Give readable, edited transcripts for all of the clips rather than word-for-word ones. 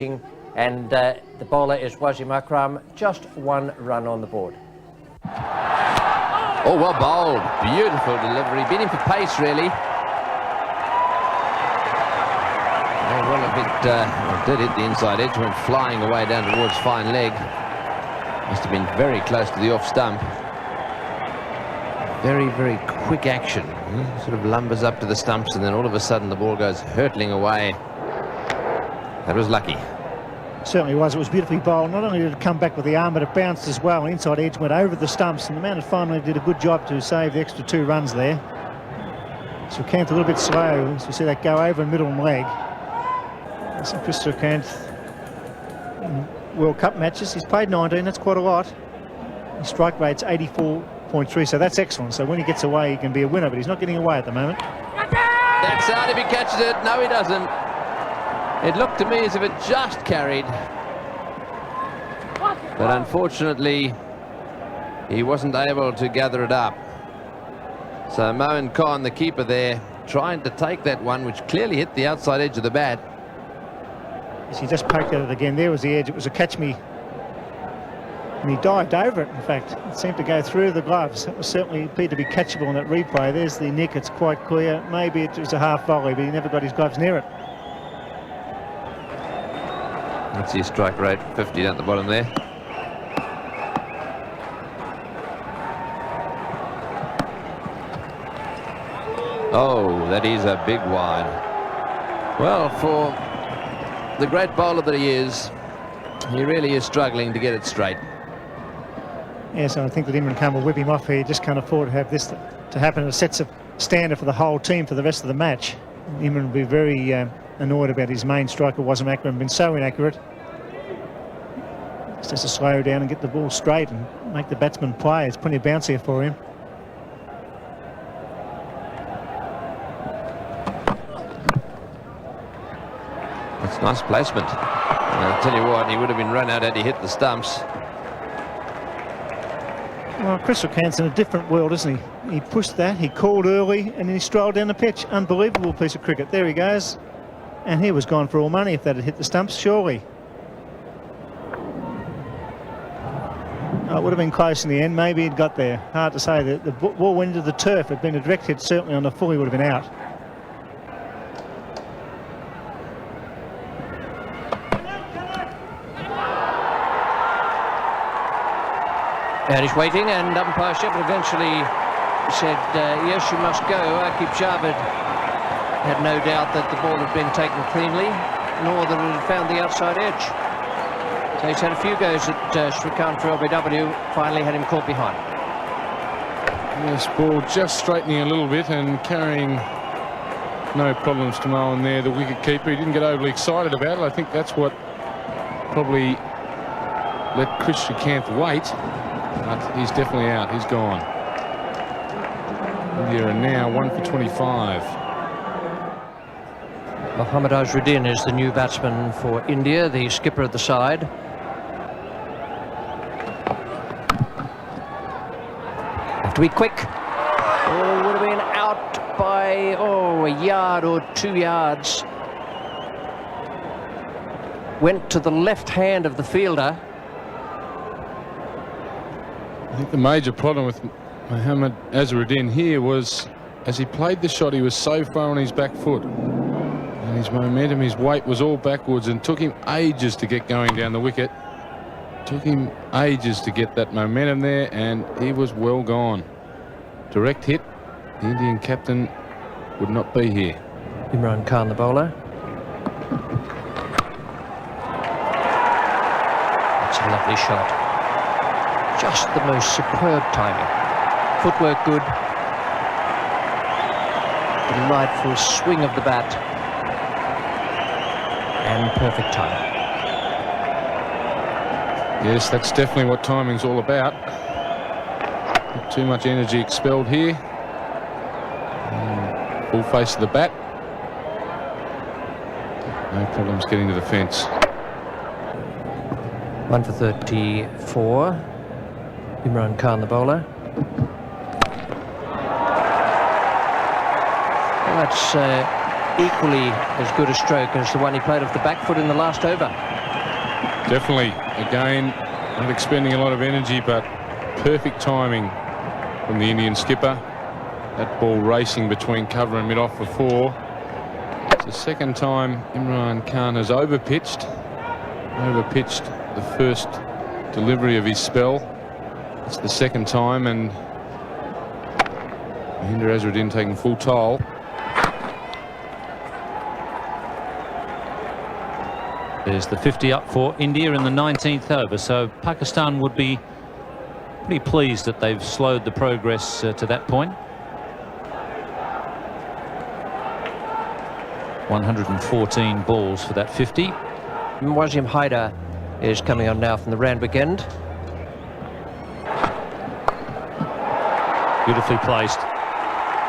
And the bowler is Wasim Akram, just one run on the board. Oh, well bowled. Beautiful delivery. Beat him for pace, really. Oh, well, if it did hit the inside edge, went flying away down towards fine leg. Must have been very close to the off stump. Very, very quick action. Sort of lumbers up to the stumps, and then all of a sudden the ball goes hurtling away. That was lucky. Certainly was. It was beautifully bowled. Not only did it come back with the arm, but it bounced as well. Inside edge went over the stumps, and the man at finally did a good job to save the extra 2 runs there. Srikanth a little bit slow, as we see that go over in middle and leg. So Chris Srikanth in World Cup matches, he's played 19, that's quite a lot. His strike rate's 84.3, so that's excellent. So when he gets away, he can be a winner, but he's not getting away at the moment. That's out if he catches it. No, he doesn't. It looked to me as if it just carried. But unfortunately, he wasn't able to gather it up. So Mohan Khan, the keeper there, trying to take that one, which clearly hit the outside edge of the bat. Yes, he just poked at it again. There was the edge. It was a catch me. And he dived over it, in fact. It seemed to go through the gloves. It was certainly appeared to be catchable in that replay. There's the nick. It's quite clear. Maybe it was a half volley, but he never got his gloves near it. Let's see, strike rate 50 down at the bottom there. Oh, that is a big wide. Well, for the great bowler that he is, he really is struggling to get it straight. Yes, and I think that Imran Khan will whip him off here. He just can't afford to have this to happen. It sets a standard for the whole team for the rest of the match. Imran will be very annoyed about his main striker, Wasim Akram, been so inaccurate. Just has to slow down and get the ball straight and make the batsman play. There's plenty of bounce here for him. That's nice placement. I'll tell you what, he would have been run out had he hit the stumps. Well, Chris Srikanth's in a different world, isn't he? He pushed that, he called early, and then he strolled down the pitch. Unbelievable piece of cricket. There he goes. And he was gone for all money if that had hit the stumps, surely. Oh, it would have been close in the end. Maybe he'd got there. Hard to say. The ball went into the turf. It had been a direct hit, certainly on the full, he would have been out. And he's waiting, and umpire Shepard eventually said, yes, you must go. Akib Javed had no doubt that the ball had been taken cleanly, nor that it had found the outside edge. So he's had a few goes at Srikanth for LBW, finally had him caught behind. This ball just straightening a little bit and carrying no problems to Mohan there, the wicket keeper. He didn't get overly excited about it. I think that's what probably let Chris Srikanth wait. But he's definitely out. He's gone. India are now 1 for 25. Mohammad Azharuddin is the new batsman for India, the skipper of the side. Have to be quick. Oh, would have been out by, a yard or 2 yards. Went to the left hand of the fielder. I think the major problem with Mohammad Azharuddin here was, as he played the shot, he was so far on his back foot. And his momentum, his weight was all backwards, and took him ages to get going down the wicket. Took him ages to get that momentum there, and he was well gone. Direct hit. The Indian captain would not be here. Imran Khan, the bowler. That's a lovely shot. Just the most superb timing. Footwork good. Delightful swing of the bat. And perfect timing. Yes, that's definitely what timing's all about. Not too much energy expelled here. And full face of the bat. No problems getting to the fence. 1 for 34. Imran Khan, the bowler. Well, that's equally as good a stroke as the one he played off the back foot in the last over. Definitely. Again, not expending a lot of energy, but perfect timing from the Indian skipper. That ball racing between cover and mid-off for 4. It's the second time Imran Khan has overpitched the first delivery of his spell. It's the second time, and Mahendra Azharuddin taking full toll. There's the 50 up for India in the 19th over, so Pakistan would be pretty pleased that they've slowed the progress to that point. 114 balls for that 50. Wasim Haider is coming on now from the Randwick end. Beautifully placed.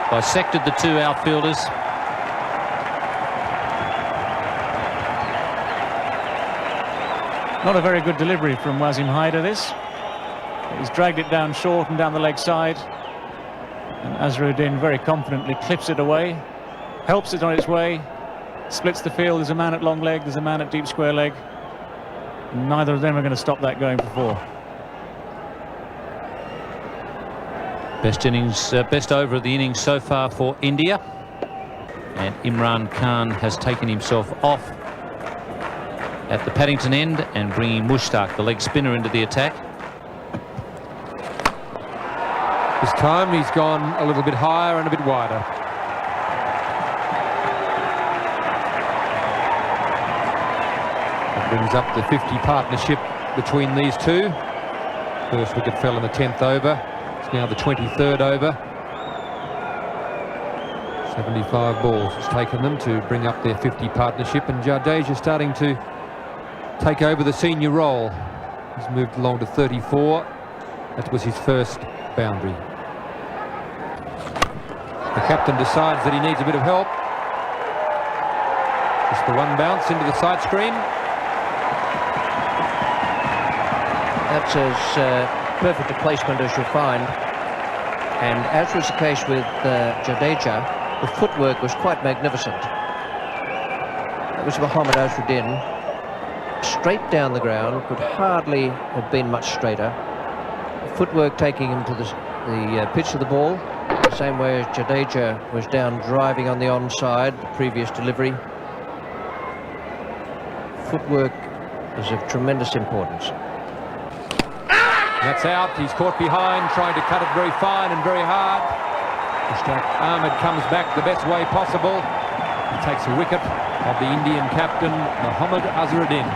Dissected the 2 outfielders. Not a very good delivery from Wasim Haider, this. He's dragged it down short and down the leg side. And Azharuddin very confidently clips it away, helps it on its way, splits the field. There's a man at long leg, there's a man at deep square leg. And neither of them are going to stop that going for 4. Best innings, best over of the innings so far for India. And Imran Khan has taken himself off at the Paddington end and bringing Mushtaq, the leg spinner, into the attack. This time he's gone a little bit higher and a bit wider. That brings up the 50 partnership between these two. First wicket fell in the 10th over. It's now the 23rd over. 75 balls it's taken them to bring up their 50 partnership, and Jadeja starting to take over the senior role. He's moved along to 34. That was his first boundary. The captain decides that he needs a bit of help. Just the one bounce into the side screen. That's as perfect a placement as you'll find. And as was the case with Jadeja, the footwork was quite magnificent. That was Mohammad Azharuddin. Straight down the ground, could hardly have been much straighter. Footwork taking him to the pitch of the ball, the same way as Jadeja was down driving on the onside, the previous delivery. Footwork is of tremendous importance. That's out. He's caught behind, trying to cut it very fine and very hard. Mushtaq Ahmed comes back the best way possible. He takes a wicket of the Indian captain, Mohammad Azharuddin.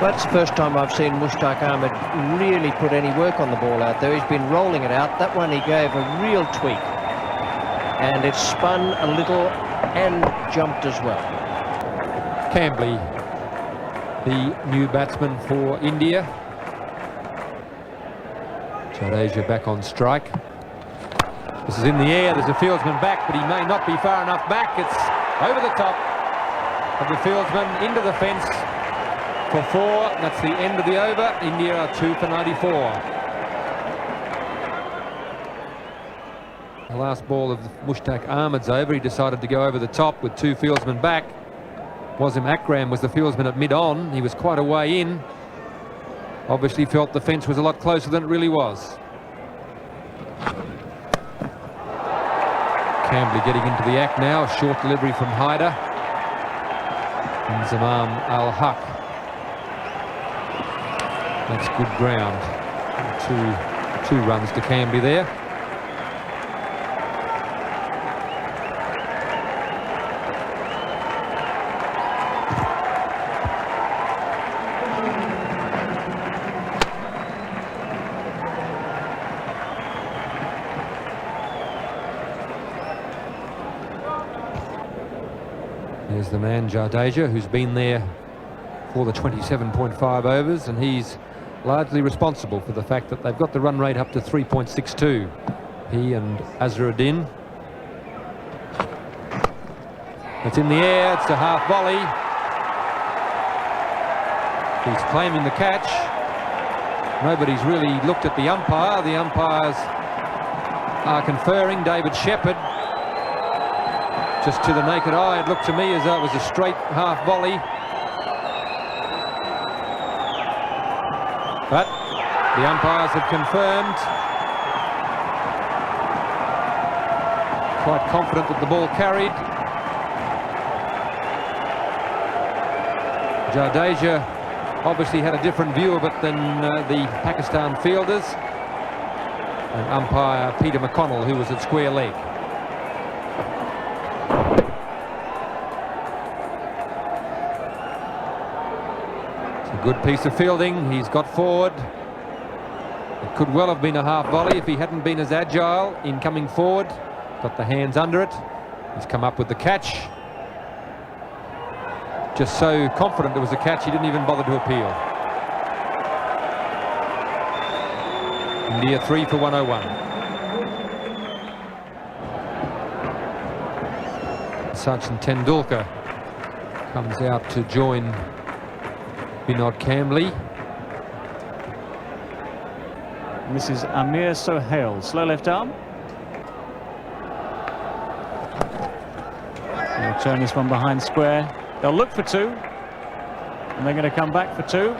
That's the first time I've seen Mushtaq Ahmed really put any work on the ball out there. He's been rolling it out. That one he gave a real tweak. And it spun a little and jumped as well. Cambley, the new batsman for India. Jadeja back on strike. This is in the air. There's a fieldsman back, but he may not be far enough back. It's over the top of the fieldsman into the fence for 4. That's the end of the over. India are 2 for 94. The last ball of Mushtaq Ahmed's over. He decided to go over the top with 2 fieldsmen back. Wasim Akram was the fieldsman at mid-on. He was quite a way in. Obviously felt the fence was a lot closer than it really was. Cambley getting into the act now. A short delivery from Haider. And Zamam Al-Haq. That's good ground. Two runs to Cambley there. There's the man Jadeja, who's been there for the 27.5 overs, and he's largely responsible for the fact that they've got the run rate up to 3.62. He and Azharuddin. It's in the air, it's a half volley. He's claiming the catch. Nobody's really looked at the umpire. The umpires are conferring. David Shepherd Just to the naked eye, it looked to me as though it was a straight half volley. But the umpires have confirmed. Quite confident that the ball carried. Jadeja obviously had a different view of it than the Pakistan fielders. And umpire Peter McConnell, who was at square leg. Good piece of fielding. He's got forward. It could well have been a half volley if he hadn't been as agile in coming forward. Got the hands under it. He's come up with the catch. Just so confident there was a catch, he didn't even bother to appeal. India 3 for 101. Sachin Tendulkar comes out to join Vinod Kambli. This is Amir Sohail, slow left arm. They'll turn this one behind square. They'll look for two, and they're going to come back for two.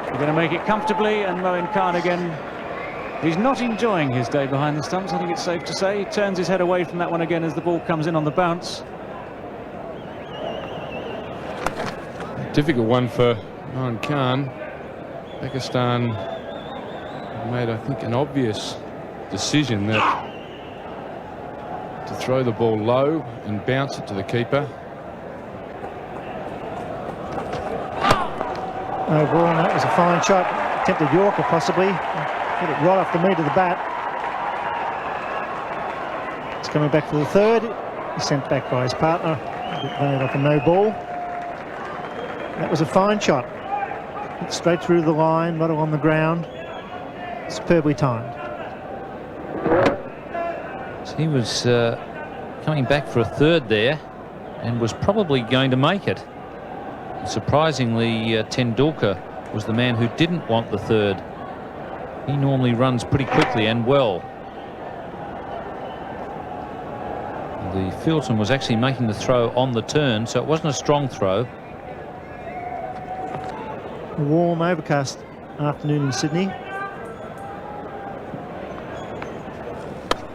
They're going to make it comfortably, and Moin Khan again, he's not enjoying his day behind the stumps, I think it's safe to say. He turns his head away from that one again as the ball comes in on the bounce. Difficult one for Moin Khan. Pakistan made, I think, an obvious decision that to throw the ball low and bounce it to the keeper. Overall, that was a fine shot. Attempted Yorker possibly. Hit it right off the meat of the bat. It's coming back for the third. He's sent back by his partner. Made off a no ball. That was a fine shot. Hit straight through the line, not on the ground. Superbly timed. So he was coming back for a third there and was probably going to make it. Surprisingly, Tendulkar was the man who didn't want the third. He normally runs pretty quickly and well. The fieldsman was actually making the throw on the turn, so it wasn't a strong throw. A warm, overcast afternoon in Sydney.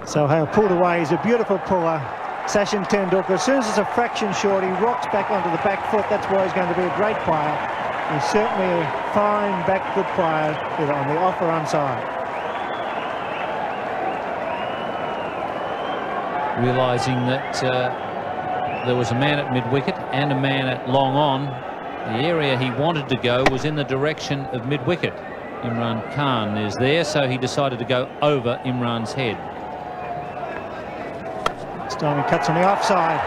Sohail pulled away. He's a beautiful puller. Sachin Tendulkar, as soon as it's a fraction short, he rocks back onto the back foot. That's why he's going to be a great player. He's certainly a fine back foot player, either on the off or onside. Realising that there was a man at mid-wicket and a man at long on, the area he wanted to go was in the direction of mid-wicket. Imran Khan is there, so he decided to go over Imran's head. This time he cuts on the offside.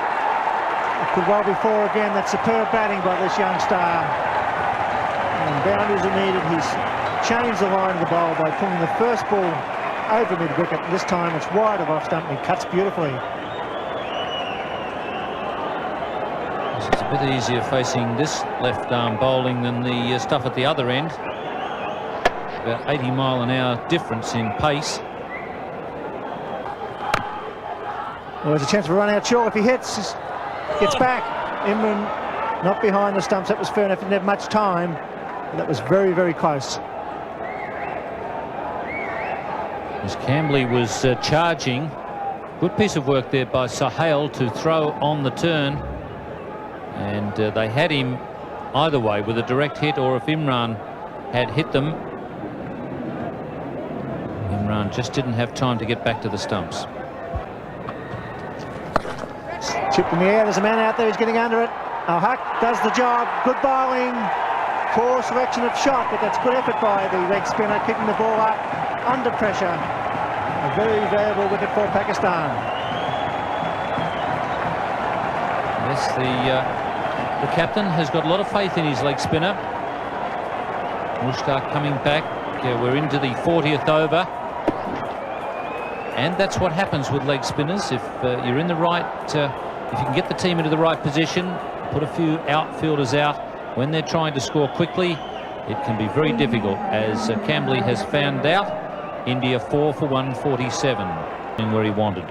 It could well be four again. That's superb batting by this young star. And boundaries are needed. He's changed the line of the bowl by pulling the first ball over mid-wicket. This time it's wide of off stump and he cuts beautifully. It's a bit easier facing this left arm bowling than the stuff at the other end. About 80-mile-an-hour difference in pace. Well, there's a chance of a run out short if he hits. Gets back. Imran not behind the stumps. That was fair enough. Didn't have much time. But that was very, very close. As Kambli was charging, good piece of work there by Sohail to throw on the turn. And they had him either way with a direct hit, or if Imran had hit them, Imran just didn't have time to get back to the stumps. Chipped in the air. There's a man out there who's getting under it. Al-Haq does the job. Good bowling. Poor selection of shot, but that's good effort by the leg spinner, kicking the ball up under pressure. A very valuable wicket for Pakistan. Yes, the captain has got a lot of faith in his leg spinner. Mushtaq coming back. We're into the 40th over. And that's what happens with leg spinners. If you're in the right, if you can get the team into the right position, put a few outfielders out when they're trying to score quickly, it can be very difficult, as Kambli has found out. India 4 for 147, where he wanted.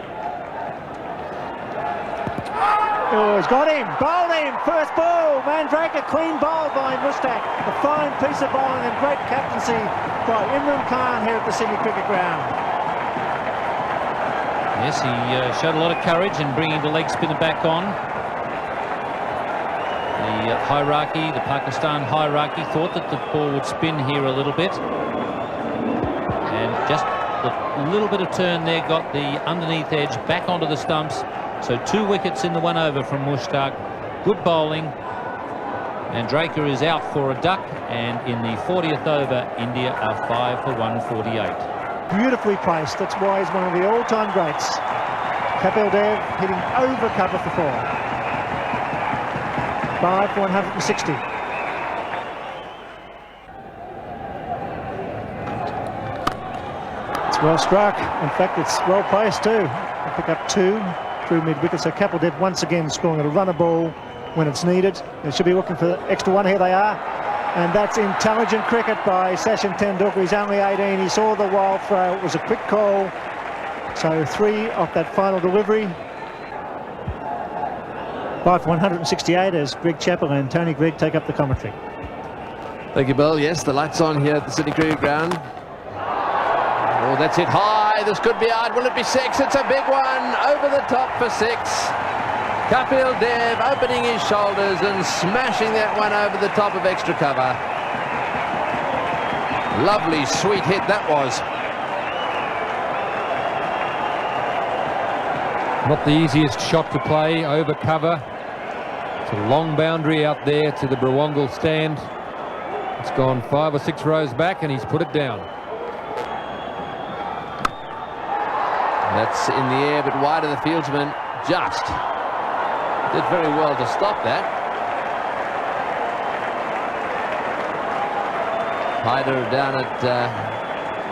Oh, he's got him. Bowled him. First ball. Mandrake, a clean bowl by Mushtaq. A fine piece of bowling and great captaincy by Imran Khan here at the Sydney Cricket Ground. Yes, he showed a lot of courage in bringing the leg spinner back on. The hierarchy, the Pakistan hierarchy, thought that the ball would spin here a little bit. And just a little bit of turn there got the underneath edge back onto the stumps. So 2 wickets in the 1 over from Mushtaq. Good bowling. And Draker is out for a duck. And in the 40th over, India are 5 for 148. Beautifully placed. That's why he's one of the all-time greats. Kapil Dev hitting over cover for 4. 5 for 160. It's well struck. In fact, it's well placed too. They pick up 2 through mid-wicket. So Kapil Dev once again scoring a runner ball when it's needed. They should be looking for the extra 1. Here they are. And that's intelligent cricket by Sachin Tendulkar. He's only 18. He saw the wild throw. It was a quick call. So 3 off that final delivery. 5 for 168 as Greg Chappell and Tony Gregg take up the commentary. Thank you, Bill. Yes, the lights on here at the Sydney Cricket Ground. Oh, that's hit high. This could be out. Will it be 6? It's a big one. Over the top for 6. Kapil Dev opening his shoulders and smashing that one over the top of extra cover. Lovely, sweet hit that was. Not the easiest shot to play, over cover. It's a long boundary out there to the Brawangal stand. It's gone 5 or 6 rows back and he's put it down. That's in the air, but wide of the fieldsman. Just did very well to stop that. Hyder down at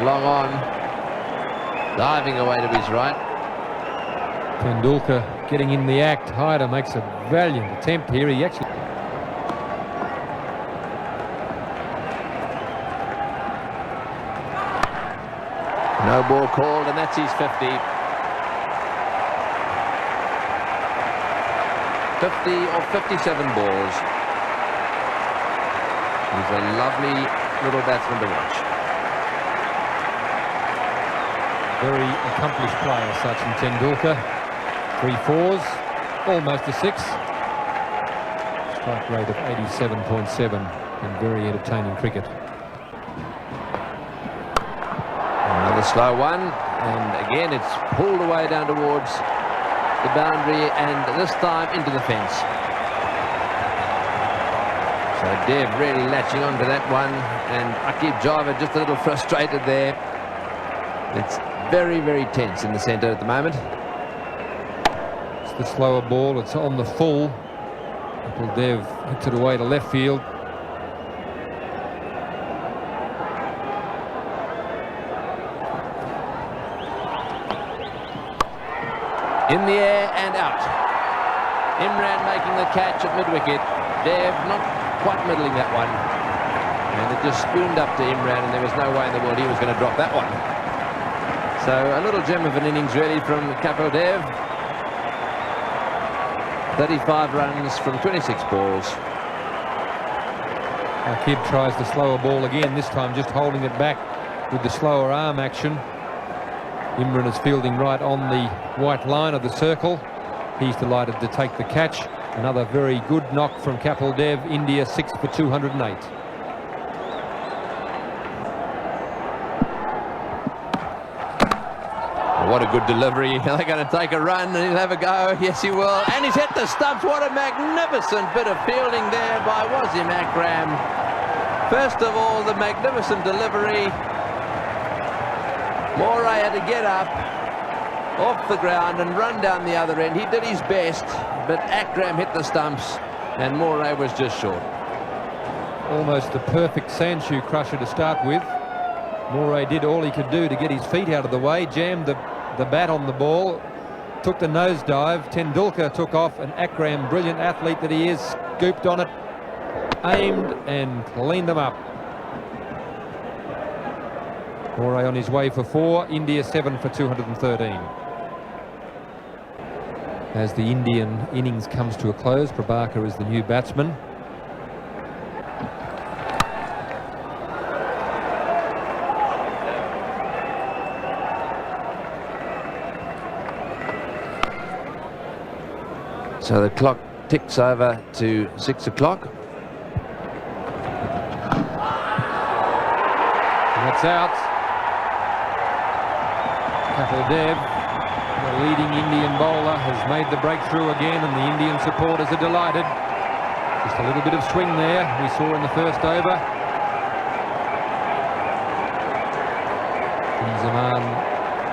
long on, diving away to his right. Tendulkar getting in the act. Hyder makes a valiant attempt here. He actually... No ball called, and that's his 50. 50 or 57 balls. He's a lovely little batsman to watch. Very accomplished player, Sachin Tendulkar. 3 4s, almost a 6. Strike rate of 87.7 and very entertaining cricket. Another slow one, and again it's pulled away down towards the boundary, and this time into the fence. So Dev really latching onto that one, and Aqib Javed just a little frustrated there. It's very, very tense in the centre at the moment. It's the slower ball, it's on the full. Kapil Dev hits it away to left field. In the air and out. Imran making the catch at mid-wicket. Dev not quite middling that one. And it just spooned up to Imran, and there was no way in the world he was going to drop that one. So a little gem of an innings really from Kapil Dev. 35 runs from 26 balls. Aqib tries the slower ball again, this time just holding it back with the slower arm action. Imran is fielding right on the white line of the circle. He's delighted to take the catch. Another very good knock from Kapil Dev. India 6 for 208. What a good delivery. They're going to take a run and he'll have a go. Yes, he will. And he's hit the stumps. What a magnificent bit of fielding there by Wasim Akram. First of all, the magnificent delivery. Moray had to get up off the ground and run down the other end. He did his best, but Akram hit the stumps and Moray was just short. Almost the perfect sand shoe crusher to start with. Moray did all he could do to get his feet out of the way, jammed the bat on the ball, took the nosedive. Tendulkar took off, and Akram, brilliant athlete that he is, scooped on it, aimed and cleaned them up. Moray on his way for 4, India 7 for 213. as the Indian innings comes to a close. Prabhakar is the new batsman. So the clock ticks over to 6 o'clock. That's out. Kapil Dev, the leading Indian bowler, has made the breakthrough again, and the Indian supporters are delighted. Just a little bit of swing there we saw in the first over. Zaman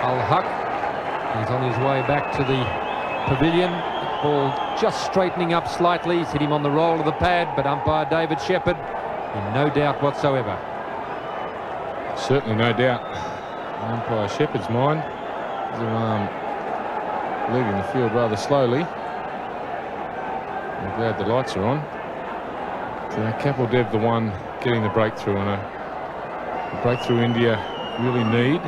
Al-Haq, he's on his way back to the pavilion. Ball just straightening up slightly. He's hit him on the roll of the pad, but umpire David Shepherd in no doubt whatsoever. Certainly no doubt. Umpire Shepherd's mind. Leaving the field rather slowly. I'm glad the lights are on. So Kapil Dev the one getting the breakthrough, and a breakthrough India really need.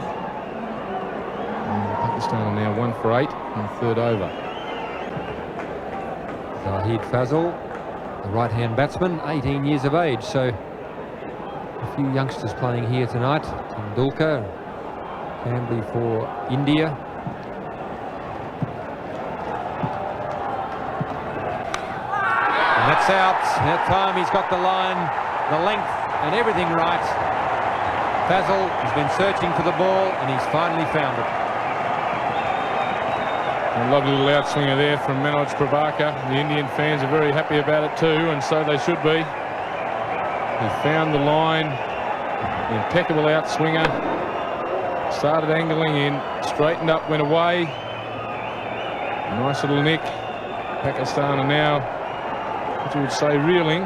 And Pakistan are now 1 for 8 in the third over. Zahid Fazal, the right-hand batsman, 18 years of age, so a few youngsters playing here tonight. Tendulkar, Camberley for India. And that's out. That time he's got the line, the length and everything right. Fazal has been searching for the ball and he's finally found it. A lovely little outswinger there from Manoj Prabhakar. The Indian fans are very happy about it too, and so they should be. He found the line, impeccable outswinger, started angling in, straightened up, went away. Nice little nick. Pakistan are now, what you would say, reeling.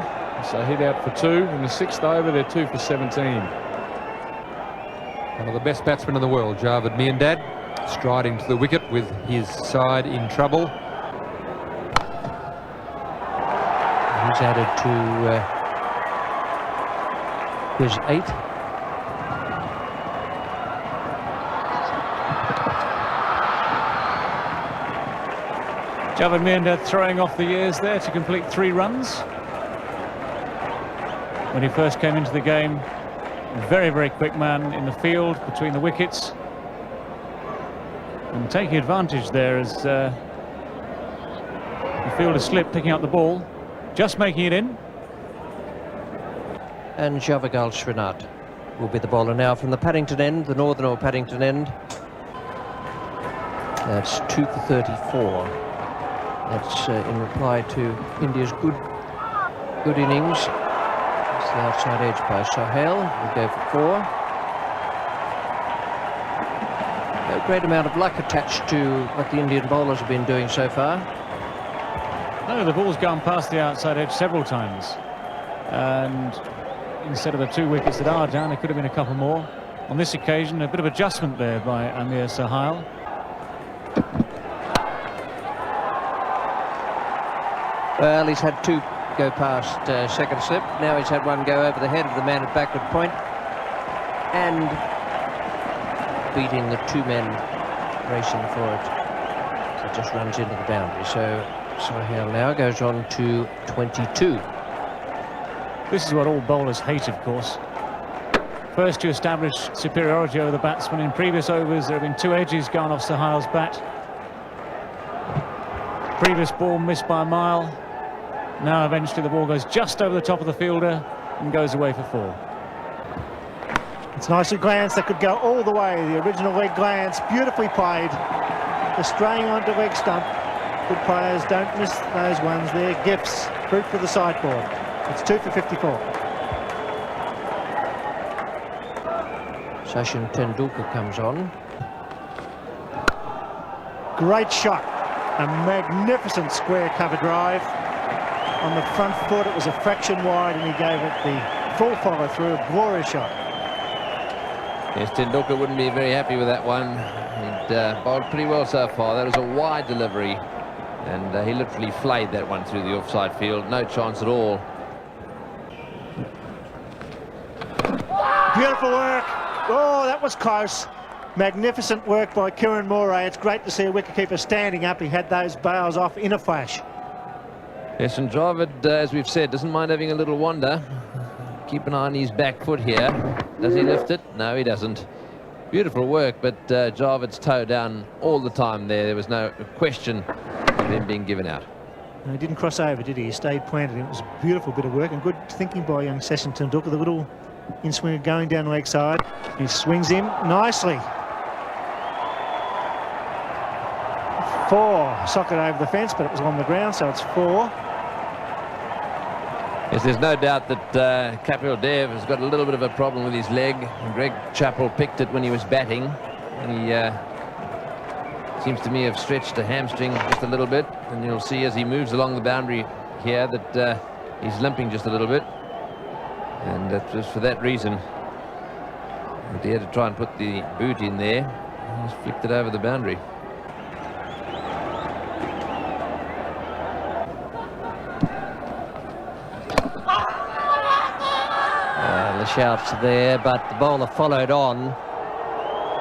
So hit out for 2 in the 6th over. They're 2 for 17. One of the best batsmen in the world, Javed Miandad, striding to the wicket with his side in trouble. He's added to his 8. Javed Miandad throwing off the years there to complete 3 runs. When he first came into the game, very, very quick man in the field between the wickets. And taking advantage there as the fielder slipped, picking up the ball, just making it in. And Javagal Srinath will be the bowler now from the Paddington end, the northern or Paddington end. That's 2 for 34. That's in reply to India's good innings. It's the outside edge by Sohail. We'll go for 4. A great amount of luck attached to what the Indian bowlers have been doing so far. No, the ball's gone past the outside edge several times. And instead of the 2 wickets that are down, there could have been a couple more. On this occasion, a bit of adjustment there by Amir Sohail. Well, he's had 2 go past second slip. Now he's had 1 go over the head of the man at backward point. And beating the 2 men racing for it. It just runs into the boundary. So Sohail now goes on to 22. This is what all bowlers hate, of course. First to establish superiority over the batsman. In previous overs, there have been 2 edges gone off Sohail's bat. Previous ball missed by a mile. Now eventually the ball goes just over the top of the fielder and goes away for 4. It's nicely glanced. That could go all the way. The original leg glance, beautifully played. Just straying onto leg stump. Good players don't miss those ones. They're gifts. Fruit for the sideboard. It's 2 for 54. Sachin Tendulkar comes on. Great shot. A magnificent square cover drive. On the front foot, it was a fraction wide, and he gave it the full follow through. A glorious shot. Yes, Tendulkar wouldn't be very happy with that one. He'd bowled pretty well so far. That was a wide delivery, and he literally flayed that one through the offside field. No chance at all. Beautiful work. Oh, that was close. Magnificent work by Kieran Moray. It's great to see a wicketkeeper standing up. He had those bails off in a flash. Yes, and Jarvid, as we've said, doesn't mind having a little wander. Keep an eye on his back foot here. Does he lift it? No, he doesn't. Beautiful work, but Jarvid's toe down all the time there. There was no question of him being given out. And he didn't cross over, did he? He stayed planted. It was a beautiful bit of work and good thinking by young Session Tendulkar. The little in-swinger going down the leg side. He swings him nicely. 4. Socket over the fence, but it was on the ground, so it's 4. Yes, there's no doubt that Kapil Dev has got a little bit of a problem with his leg. Greg Chappell picked it when he was batting. He seems to me have stretched a hamstring just a little bit, and you'll see as he moves along the boundary here that he's limping just a little bit, and that's just for that reason that he had to try and put the boot in there. He's flicked it over the boundary. The shouts there, but the bowler followed on.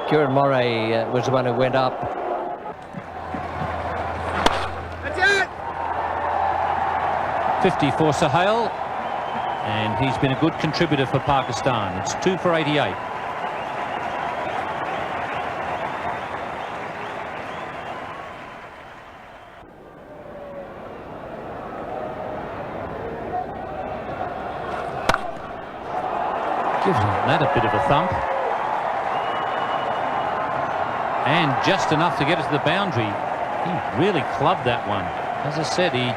Kieran Moray was the one who went up. That's it! 50 for Sohail, and he's been a good contributor for Pakistan. It's 2 for 88. Gives that a bit of a thump. And just enough to get it to the boundary. He really clubbed that one. As I said, he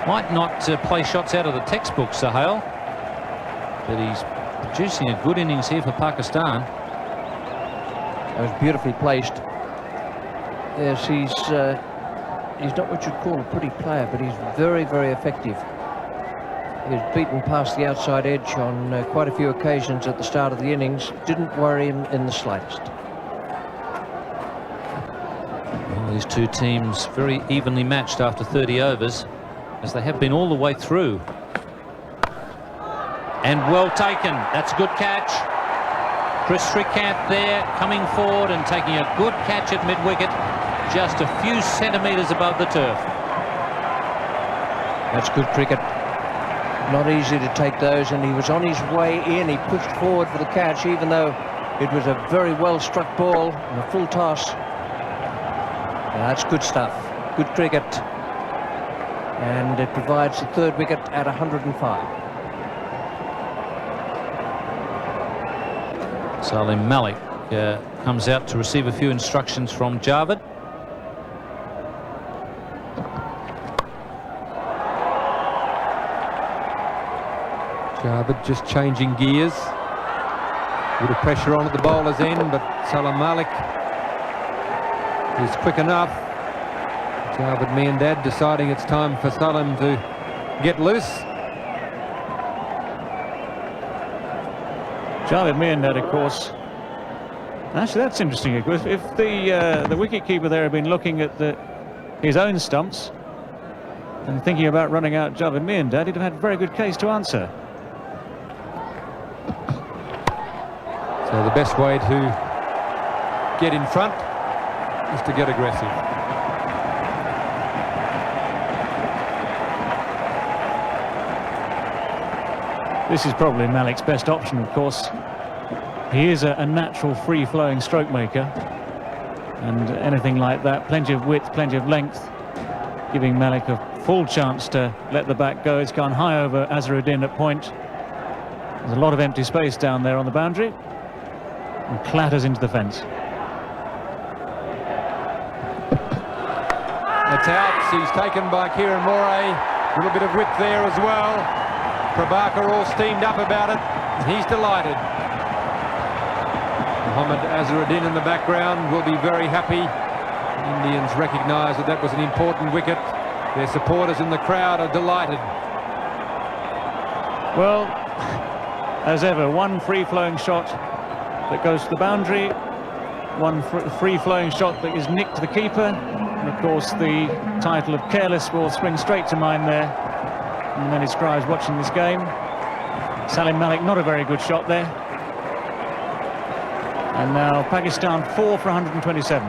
might not play shots out of the textbook, Sohail, but he's producing a good innings here for Pakistan. It was beautifully placed. Yes, he's not what you'd call a pretty player, but he's very, very effective. He's beaten past the outside edge on quite a few occasions at the start of the innings. Didn't worry him in the slightest. Well, these two teams very evenly matched after 30 overs, as they have been all the way through. And well taken. That's a good catch. Chris Srikanth there, coming forward and taking a good catch at mid-wicket, just a few centimetres above the turf. That's good cricket. Not easy to take those, and he was on his way in. He pushed forward for the catch, even though it was a very well struck ball and a full toss. That's good stuff. Good cricket. And it provides the third wicket at 105. Salim Malik comes out to receive a few instructions from Javed. Javed just changing gears. A bit of pressure on at the bowler's end, but Salim Malik is quick enough. Javed Miandad deciding it's time for Salim to get loose. Javed Miandad, of course. Actually, that's interesting. If the wicketkeeper there had been looking at his own stumps and thinking about running out Javed Miandad, he'd have had a very good case to answer. So the best way to get in front is to get aggressive. This is probably Malik's best option, of course. He is a natural free-flowing stroke maker, and anything like that, plenty of width, plenty of length, giving Malik a full chance to let the bat go. It's gone high over Azharuddin at point. There's a lot of empty space down there on the boundary, and clatters into the fence. It's out. He's taken by Kieran Moray. A little bit of width there as well. Prabhakar all steamed up about it. He's delighted. Mohammad Azharuddin in the background will be very happy. Indians recognise that was an important wicket. Their supporters in the crowd are delighted. Well, as ever, one free-flowing shot that goes to the boundary, one free-flowing shot that is nicked to the keeper, and of course the title of careless will spring straight to mind there and many scribes watching this game. Salim Malik, not a very good shot there. And now Pakistan 4 for 127.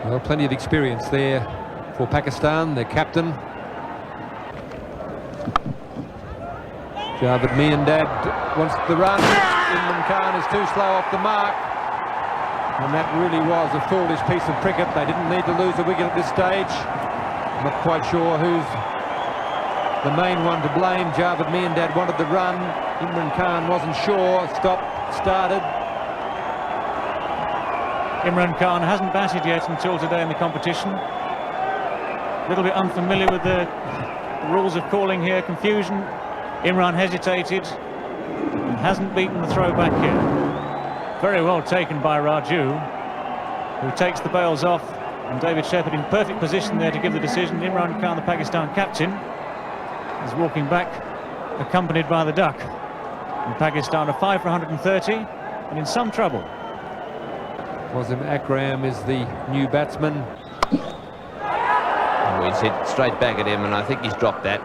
Well, plenty of experience there for Pakistan, their captain. Javed Miandad wants the run. Imran Khan is too slow off the mark. And that really was a foolish piece of cricket. They didn't need to lose a wicket at this stage. I'm not quite sure who's the main one to blame. Javed Miandad wanted the run. Imran Khan wasn't sure. Started. Imran Khan hasn't batted yet until today in the competition. A little bit unfamiliar with the rules of calling here. Confusion. Imran hesitated and hasn't beaten the throw back here. Very well taken by Raju, who takes the bails off, and David Shepherd in perfect position there to give the decision. Imran Khan, the Pakistan captain, is walking back, accompanied by the duck. And Pakistan are 5 for 130 and in some trouble. Wasim Akram is the new batsman. Oh, he's hit straight back at him, and I think he's dropped that.